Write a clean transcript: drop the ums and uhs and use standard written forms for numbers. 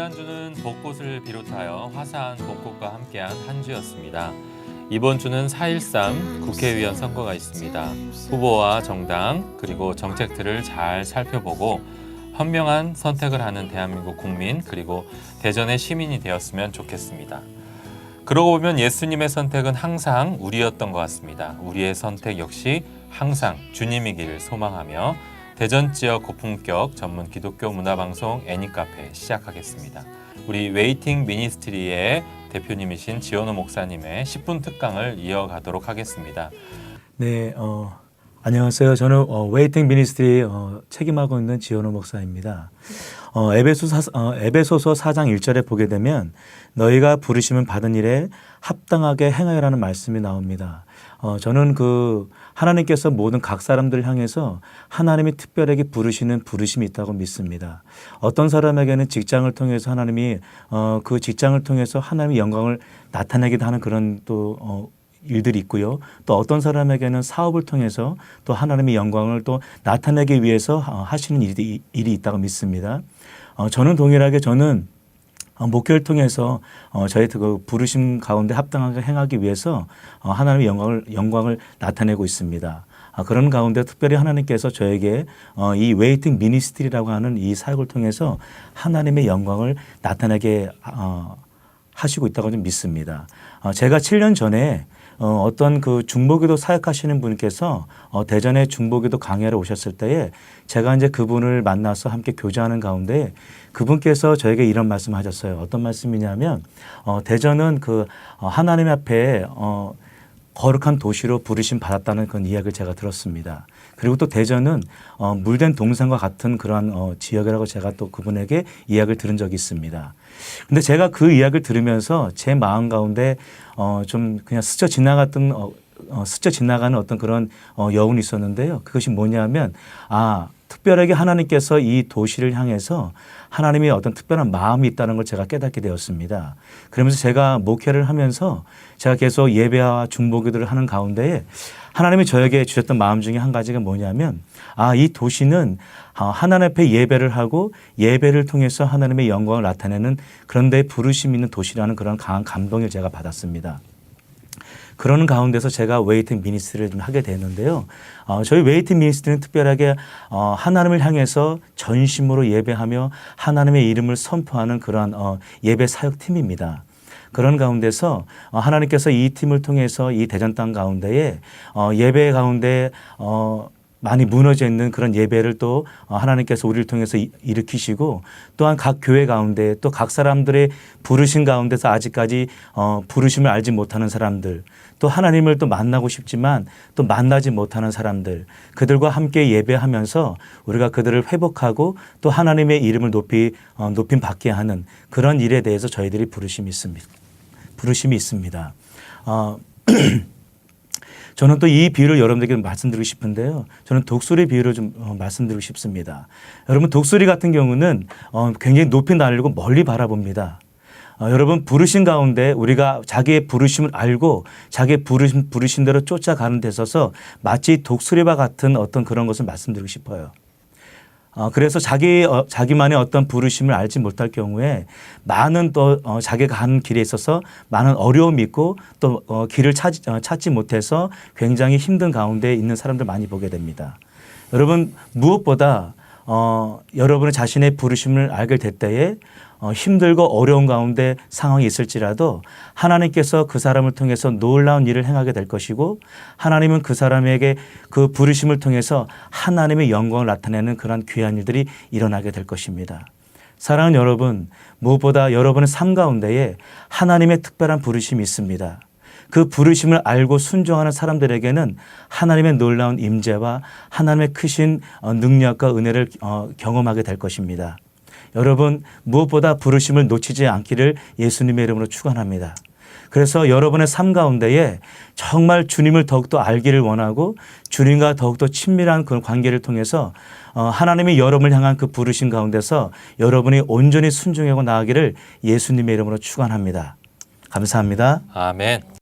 지난주는 벚꽃을 비롯하여 화사한 벚꽃과 함께한 한 주였습니다. 이번 주는 4.13 국회의원 선거가 있습니다. 후보와 정당 그리고 정책들을 잘 살펴보고 현명한 선택을 하는 대한민국 국민 그리고 대전의 시민이 되었으면 좋겠습니다. 그러고 보면 예수님의 선택은 항상 우리였던 것 같습니다. 우리의 선택 역시 항상 주님이기를 소망하며 대전 지역 고품격 전문 기독교 문화방송 애니카페 시작하겠습니다. 우리 웨이팅 미니스트리의 대표님이신 지원호 목사님의 10분 특강을 이어가도록 하겠습니다. 네, 안녕하세요. 저는 웨이팅 미니스트리 책임하고 있는 지원호 목사입니다. 에베소서 4장 1절에 보게 되면 너희가 부르심을 받은 일에 합당하게 행하여라는 말씀이 나옵니다. 저는 하나님께서 모든 각 사람들을 향해서 하나님이 특별하게 부르시는 부르심이 있다고 믿습니다. 어떤 사람에게는 직장을 통해서 하나님이 그 직장을 통해서 하나님의 영광을 나타내기도 하는 그런 또 일들이 있고요. 또 어떤 사람에게는 사업을 통해서 또 하나님의 영광을 또 나타내기 위해서 하시는 일이 있다고 믿습니다. 저는 동일하게 목회를 통해서 저희 그 부르심 가운데 합당하게 행하기 위해서 하나님의 영광을 나타내고 있습니다. 그런 가운데 특별히 하나님께서 저에게 이 웨이팅 미니스트리라고 하는 이 사역을 통해서 하나님의 영광을 나타내게 하시고 있다고 좀 믿습니다. 제가 7년 전에 어떤 그 중보기도 사역하시는 분께서 대전에 중보기도 강의하러 오셨을 때에 제가 이제 그분을 만나서 함께 교제하는 가운데 그분께서 저에게 이런 말씀을 하셨어요. 어떤 말씀이냐면 대전은 하나님 앞에 거룩한 도시로 부르심 받았다는 그런 이야기를 제가 들었습니다. 그리고 또 대전은 물된 동산과 같은 그러한 지역이라고 제가 또 그분에게 이야기를 들은 적이 있습니다. 근데 제가 그 이야기를 들으면서 제 마음 가운데 좀 그냥 스쳐 지나가는 어떤 그런 여운이 있었는데요. 그것이 뭐냐면 특별하게 하나님께서 이 도시를 향해서 하나님의 어떤 특별한 마음이 있다는 걸 제가 깨닫게 되었습니다. 그러면서 제가 목회를 하면서 제가 계속 예배와 중보기도를 하는 가운데에 하나님이 저에게 주셨던 마음 중에 한 가지가 뭐냐면 이 도시는 하나님 앞에 예배를 하고 예배를 통해서 하나님의 영광을 나타내는 그런 데 부르심 있는 도시라는 그런 강한 감동을 제가 받았습니다. 그러는 가운데서 제가 웨이팅 미니스트리를 좀 하게 됐는데요. 저희 웨이팅 미니스트리는 특별하게 하나님을 향해서 전심으로 예배하며 하나님의 이름을 선포하는 그러한 예배 사역팀입니다. 그런 가운데서 하나님께서 이 팀을 통해서 이 대전 땅 가운데에 예배 가운데 많이 무너져 있는 그런 예배를 또 하나님께서 우리를 통해서 일으키시고 또한 각 교회 가운데 또 각 사람들의 부르심 가운데서 아직까지 부르심을 알지 못하는 사람들 또 하나님을 또 만나고 싶지만 또 만나지 못하는 사람들 그들과 함께 예배하면서 우리가 그들을 회복하고 또 하나님의 이름을 높임 받게 하는 그런 일에 대해서 저희들이 부르심이 있습니다. 저는 또 이 비유를 여러분들에게 말씀드리고 싶은데요. 저는 독수리 비유를 좀 말씀드리고 싶습니다. 여러분 독수리 같은 경우는 굉장히 높이 날리고 멀리 바라봅니다. 여러분 부르심 가운데 우리가 자기의 부르심을 알고 자기의 부르신 대로 쫓아가는 데 있어서 마치 독수리와 같은 어떤 그런 것을 말씀드리고 싶어요. 그래서 자기만의 어떤 부르심을 알지 못할 경우에 많은 또 자기가 가는 길에 있어서 많은 어려움이 있고 또 길을 찾지 못해서 굉장히 힘든 가운데 있는 사람들 많이 보게 됩니다. 여러분 무엇보다 여러분의 자신의 부르심을 알게 될 때에 힘들고 어려운 가운데 상황이 있을지라도 하나님께서 그 사람을 통해서 놀라운 일을 행하게 될 것이고 하나님은 그 사람에게 그 부르심을 통해서 하나님의 영광을 나타내는 그런 귀한 일들이 일어나게 될 것입니다. 사랑하는 여러분, 무엇보다 여러분의 삶 가운데에 하나님의 특별한 부르심이 있습니다. 그 부르심을 알고 순종하는 사람들에게는 하나님의 놀라운 임재와 하나님의 크신 능력과 은혜를 경험하게 될 것입니다. 여러분 무엇보다 부르심을 놓치지 않기를 예수님의 이름으로 축원합니다. 그래서 여러분의 삶 가운데에 정말 주님을 더욱더 알기를 원하고 주님과 더욱더 친밀한 그런 관계를 통해서 하나님이 여러분을 향한 그 부르심 가운데서 여러분이 온전히 순종하고 나아가기를 예수님의 이름으로 축원합니다. 감사합니다. 아멘.